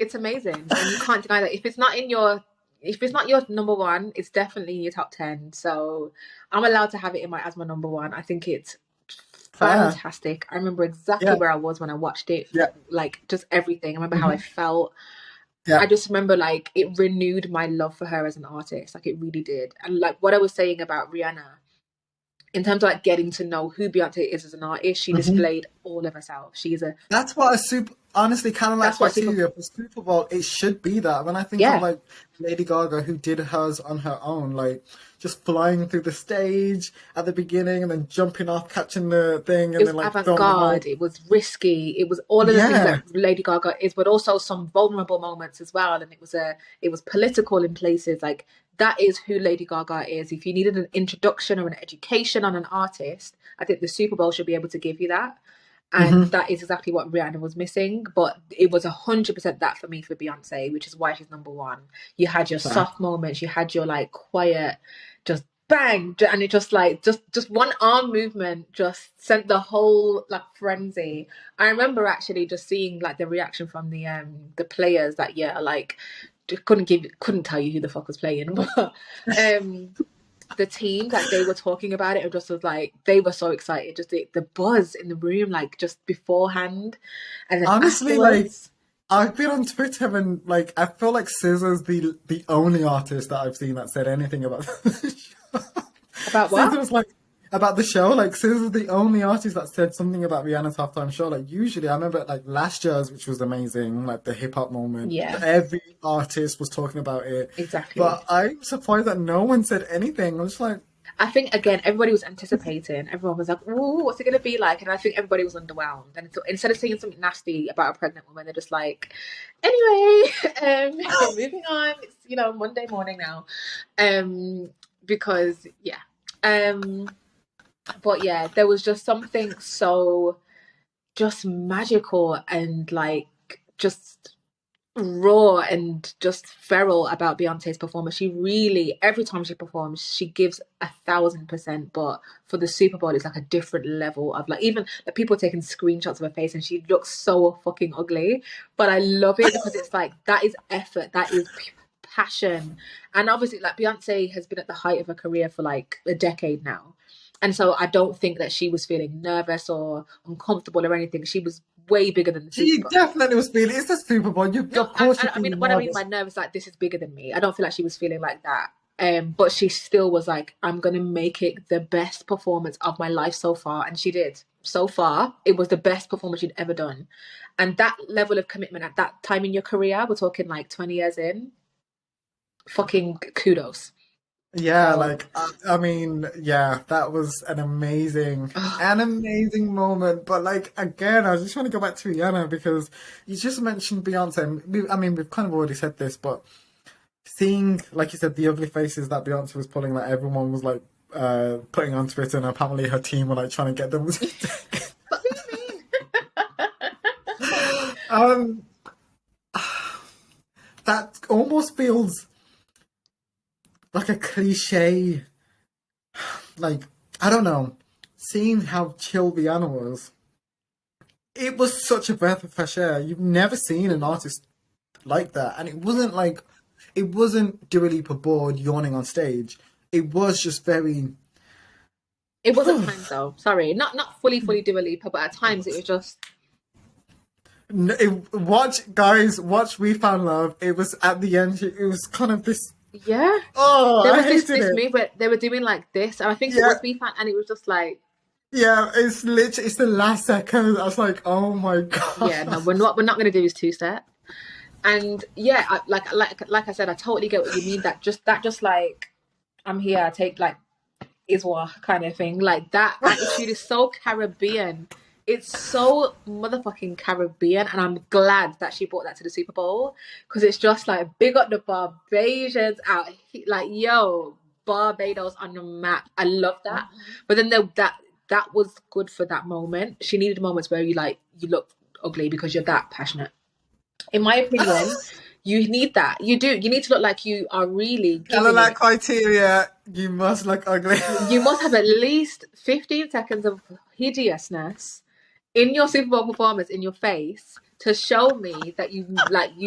it's amazing. And you can't deny that. If it's not your number one, it's definitely in your top 10. So I'm allowed to have it as my number one. I think it's Fair. fantastic. I remember exactly Yeah. where I was when I watched it. Yeah. Like just everything. I remember how I Hmm. felt. I Yeah. just remember like it renewed my love for her as an artist. Like it really did. And like what I was saying about Rihanna, in terms of like getting to know who Beyonce is as an artist, she Hmm. displayed all of herself. She's a That's what a super, honestly, kind of like that's what super criteria for Super Bowl. It should be that. When I think of yeah. like Lady Gaga, who did hers on her own, like just flying through the stage at the beginning and then jumping off, catching the thing, It and was then like throwing the ball. avant-garde, it was risky, it was all of the things Yeah, that Lady Gaga is, but also some vulnerable moments as well. And it was political in places. Like that is who Lady Gaga is. If you needed an introduction or an education on an artist, I think the Super Bowl should be able to give you that. And hmm, that is exactly what Rihanna was missing. But it was 100% that for me for Beyonce, which is why she's number one. You had your fair. soft moments, you had your like quiet, just bang, and it just like just one arm movement just sent the whole like frenzy. I remember actually just seeing like the reaction from the players that like couldn't tell you who the fuck was playing, but the team like they were talking about it, it just was like they were so excited, just the buzz in the room like just beforehand and then Honestly, like afterwards. I've been on Twitter and like I feel like Scissor's the only artist that I've seen that said anything about the show. About what? Scissor's like about the show, like Scissor's the only artist that said something about Rihanna's halftime show. Like usually, I remember like last year's, which was amazing, like the hip hop moment. Yeah, Every artist was talking about it, exactly. but I'm surprised that no one said anything. I was like, I think again, everybody was anticipating. Everyone was like, "Ooh, what's it gonna be like?" And I think everybody was underwhelmed. And so instead of saying something nasty about a pregnant woman, they're just like, "Anyway, moving on. It's Monday morning now." Because yeah, but yeah, there was just something so just magical and like just raw and just feral about Beyonce's performance. She really, every time she performs, she gives 1,000%. But for the Super Bowl, it's like a different level of like even like people taking screenshots of her face, and she looks so fucking ugly. But I love it because it's like that is effort, that is passion, and obviously like Beyonce has been at the height of her career for like a decade now. And so I don't think that she was feeling nervous or uncomfortable or anything. She was way bigger than the Super she Bowl. definitely was feeling. It's the Super Bowl. You, No, of course, you're I mean, feeling what I mean by nervous. nervous, like this is bigger than me. I don't feel like she was feeling like that. But she still was like, I'm gonna make it the best performance of my life so far, and she did. So far, it was the best performance she'd ever done, and that level of commitment at that time in your career, we're talking like 20 years in, fucking kudos. Yeah, So, like I mean, yeah, that was an amazing moment. But like again, I just want to go back to Rihanna because you just mentioned Beyonce. I mean, we've kind of already said this, but seeing, like you said, the ugly faces that Beyonce was pulling, that everyone was like putting on Twitter, and apparently her team were like trying to get them. what do you mean? um, that almost feels like a cliche. Like I don't know, seeing how chill Rihanna was. It was such a breath of fresh air. You've never seen an artist like that, and it wasn't Dua Lipa bored yawning on stage. It was just very. It was at times though. Sorry, not fully Dua Lipa, but at times it was just Watch, guys, watch We Found Love. It was at the end. It was kind of this. yeah. Oh, There I was hated this it. move where they were doing like this, and I think it Yeah, was me fan, and it was just like, yeah. It's literally it's the last second. I was like, oh my yeah, no, god. we're not gonna do his two step. And yeah, like I said, I totally get what you mean. That just like I'm here, I take like Iswa kind of thing. Like that attitude is so Caribbean. It's so motherfucking Caribbean, and I'm glad that she brought that to the Super Bowl because it's just like big up the Barbadians out. Like yo, Barbados on the map. I love that. But then that was good for that moment. She needed moments where you look ugly because you're that passionate. In my opinion, you need that. You do. You need to look like you are really Kal and giving Lak it. criteria. You must look ugly. You must have at least 15 seconds of hideousness in your Super Bowl performance in your face to show me that you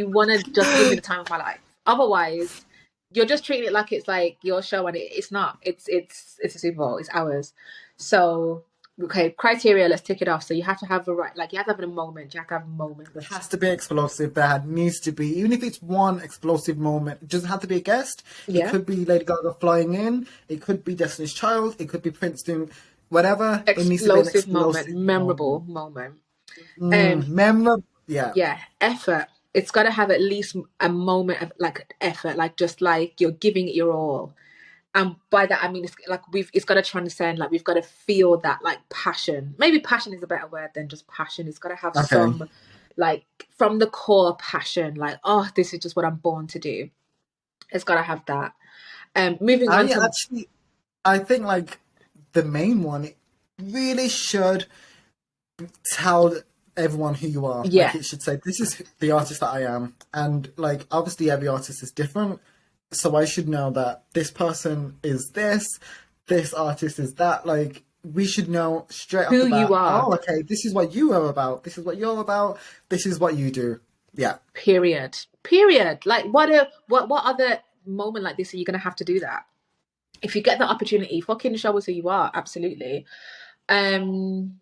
want to just give me the time of my life. Otherwise, you're just treating it like it's like your show, and it's not. It's a Super Bowl. It's ours. So okay, criteria. Let's tick it off. So you have to have the right. Like you have to have a moment. You have to have There moments. has to be explosive. There needs to be, even if it's one explosive moment. It doesn't have to be a guest. It Yeah. could be Lady Gaga flying in. It could be Destiny's Child. It could be Prince doing whatever. It needs to be an Explosive moment, explosive memorable moment. moment. Um, Memorable. Yeah. yeah, effort. It's got to have at least a moment of like effort, like just like you're giving it your all. And by that I mean it's like it's got to transcend. Like we've got to feel that like passion. Maybe passion is a better word than just passion. It's got to have Okay. some like from the core passion. Like oh, this is just what I'm born to do. It's got to have that. Moving on I to actually, I think like the main one, it really should tell everyone who you are. Like yeah, it should say, "This is the artist that I am," and like obviously every artist is different. so I should know that this person is this artist is that. Like, we should know straight off Who the you bat, are. oh, okay, this is what you are about, this is what you're about, this is what you do. Yeah. Period. Period. Like, what other moment like this are you gonna have to do that? If you get the opportunity, fucking show us who you are. Absolutely. Um,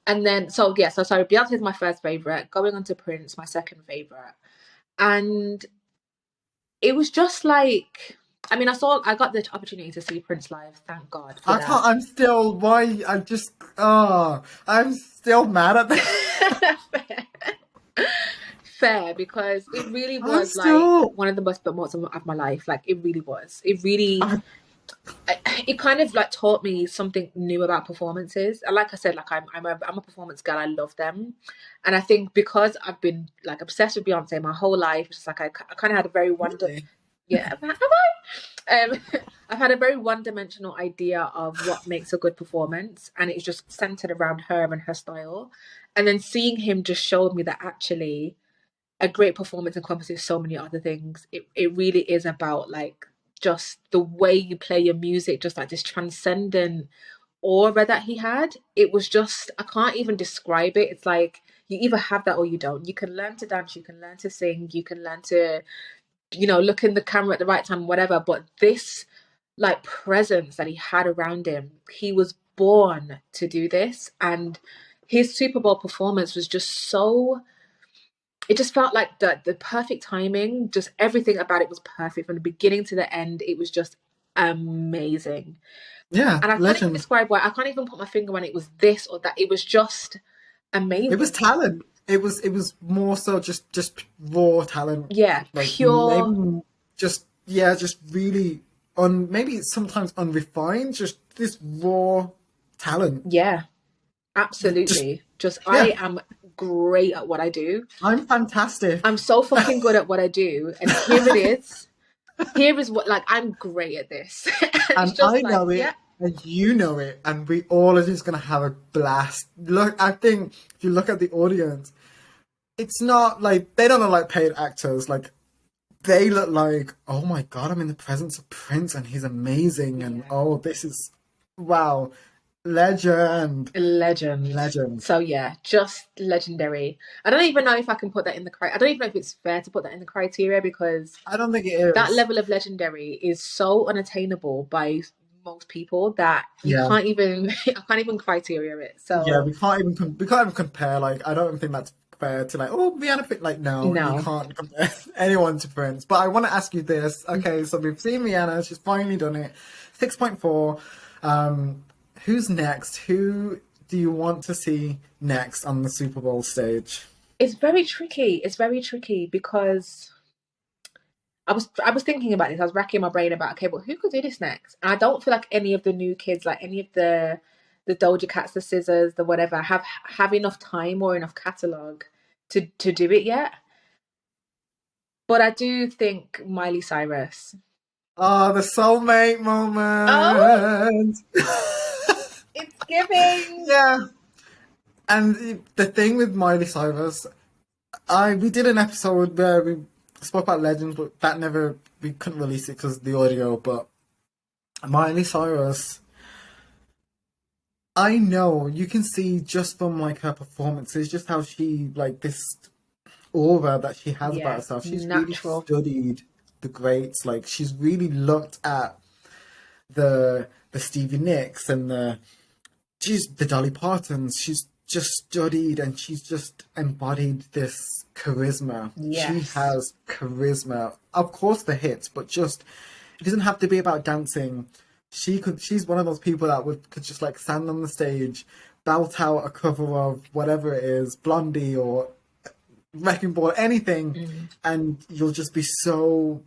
and then so yeah, so sorry, Beyonce is my first favorite. Going on to Prince, my second favorite, and it was just like, I mean, I got the opportunity to see Prince live. Thank God for I that. can't, I'm still, why, I just, oh, I'm still mad at that. Fair, because it really I'm was like still, one of the most moments of my life. Like it really was. It really, I, it kind of like taught me something new about performances. And like I said, like I'm a performance girl. I love them, and I think because I've been like obsessed with Beyonce my whole life, it's just like I kind of had a very really? yeah, have I? I've had a very one-dimensional idea of what makes a good performance, and it's just centered around her and her style. And then seeing him just showed me that actually a great performance encompasses so many other things. It really is about like just the way you play your music, just like this transcendent aura that he had. It was just, I can't even describe it. It's like you either have that or you don't. You can learn to dance, you can learn to sing, you can learn to, look in the camera at the right time, whatever. But this like presence that he had around him, he was born to do this. And his Super Bowl performance was just so, it just felt like the perfect timing. Just everything about it was perfect from the beginning to the end. It was just amazing, Yeah, and I can't even legend. describe why. I can't even put my finger on it was this or that. It was just It was amazing. talent. It was more so just raw talent. Yeah, Like, pure. maybe just, yeah, just really maybe sometimes unrefined, just this raw talent. Yeah, Just, absolutely. Just yeah, I am great at what I do. I'm I'm fantastic. so fucking good at what I do, and here it is. Here is what, like, I'm great at this. And it's And just I like, know yeah, it, and you know it, and we all are just gonna have a blast. Look, I think if you look at the audience, it's not like they don't look like paid actors. Like, they look like, oh my god, I'm in the presence of Prince, and he's amazing, and yeah. oh, this is, wow, legend, Legend. legend. So yeah, just legendary. I don't even know if I can put that in the I don't even know if it's fair to put that in the criteria, because I don't think it that is. level of legendary is so unattainable by most people that you Yeah, can't even I can't even criteria it. yeah, So we can't even compare. Like, I don't think that's fair to, like, oh, Rihanna Fit. Like, no, you no. can't compare anyone to Prince. But I want to ask you this. Okay, so we've seen Rihanna; she's finally done it. 6.4. Um, who's next? Who do you want to see next on the Super Bowl stage? It's very tricky. It's very tricky because I was thinking about this. I was racking my brain about, okay, but who could do this next? And I don't feel like any of the new kids, like any of the Doja Cats, the Scissors, the whatever, have enough time or enough catalogue to do it yet. But I do think Miley Cyrus. Oh, the soulmate Oh, moment. it's giving. Yeah. And the thing with Miley Cyrus, I we did an episode where we spoke about legends, but that never we couldn't release it because of the audio. But Miley Cyrus, I know you can see just from like her performances, just how she, like, this aura that she has about Yeah, herself. She's really natural. studied the greats. Like, she's really looked at the Stevie Nicks and the Dolly Partons. She's just studied, and she's just embodied this charisma. She Yes. has charisma. Of course, the hits, but just, it doesn't have to be about dancing. She's one of those people that could just like stand on the stage, belt out a cover of whatever it is, Blondie or Wrecking Ball, anything, Mm. and you'll just be so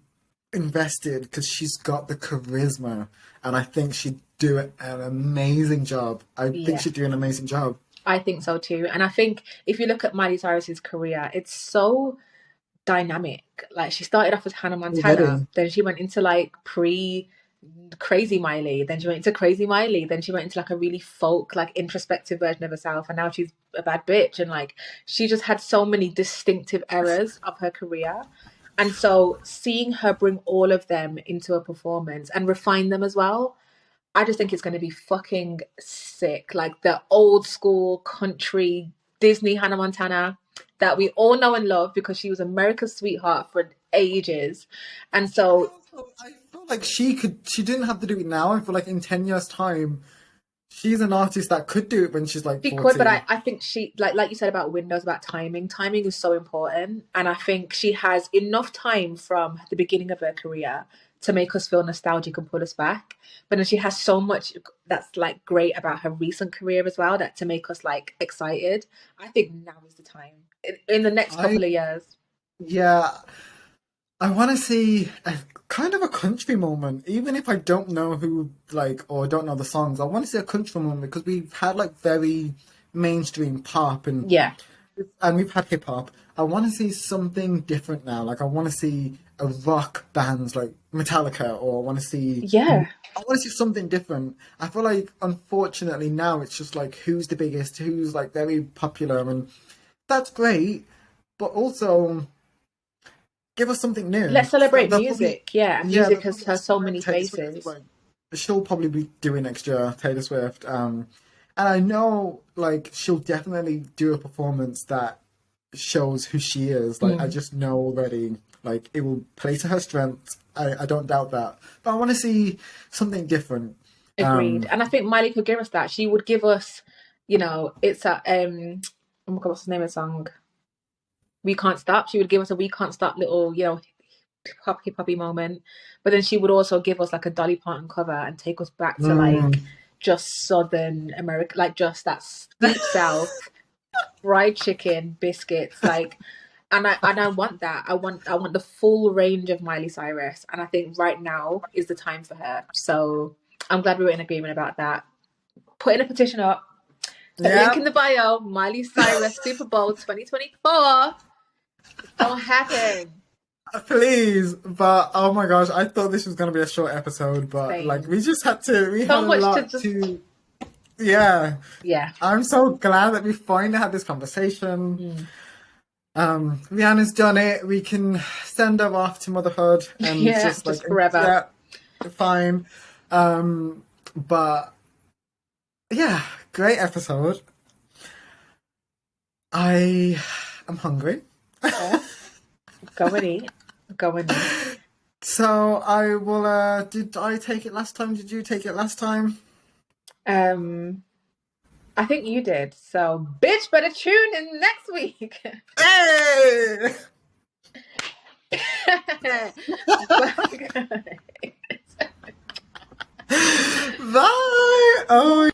invested because she's got the charisma, and I think she'd do an amazing job. I think Yeah. she'd do an amazing job. I think so too. And I think if you look at Miley Cyrus's career, it's so dynamic. Like she started off as Hannah Montana, Already, then she went into like pre Crazy Miley, then she went into Crazy Miley, then she went into like a really folk, like introspective version of herself, and now she's a bad bitch. And like she just had so many distinctive eras of her career. And so seeing her bring all of them into a performance and refine them as well, I just think it's going to be fucking sick. Like the old school country Disney Hannah Montana that we all know and love because she was America's sweetheart for ages. And so, I feel like she didn't have to do it now. I feel like in 10 years' time, she's an artist that could do it when she's like she 40. could, but I think she like you said about Windows, about timing. Timing is so important, and I think she has enough time from the beginning of her career to make us feel nostalgic and pull us back. But then she has so much that's like great about her recent career as well, that to make us like excited. I think now is the time in the next I couple of years. Yeah, I want to see a kind of a country moment, even if I don't know who like or don't know the songs. I want to see a country moment because we've had like very mainstream pop Yeah, and we've had hip hop. I want to see something different now. Like I want to see a rock bands like Metallica, or yeah, I want to see something different. I feel like unfortunately now it's just like who's the biggest, who's like very popular, and that's great, but also give us something new. let's celebrate They'll probably, music. Yeah, and yeah, music they'll has probably so celebrate many Taylor Swift. faces. Like, she'll probably be doing next year, Taylor Swift. And I know, like, she'll definitely do a performance that shows who she is. Like, I Mm. just know already, like, it will play to her strengths. I don't doubt that. But I want to see something different. Agreed. And I think Miley could give us that. She would give us, it's a oh my god, what's the name of the song? We Can't Stop. She would give us a We Can't Stop little, poppy moment. But then she would also give us like a Dolly Parton cover and take us back to like Mm. just Southern America, like just that deep South, fried chicken, biscuits, like and I want that. I want the full range of Miley Cyrus. And I think right now is the time for her. So I'm glad we were in agreement about that. Putting a petition up. Link Yeah, in the bio. Miley Cyrus Super Bowl 2024. It's gonna happen. please. But oh my gosh, I thought this was going to be a short episode, but like, Same. we had So a much to lot just yeah. yeah. I'm so glad that we finally had this conversation. Mm. Rihanna's done it. We can send her off to motherhood and Yeah, just like, just forever. yeah, fine. But yeah, great episode. I am hungry. Yeah. Go and eat. Go and eat. So I will, did I take it last time? Did you take it last time? I think you did. So bitch better tune in next week. Hey! Bye! Oh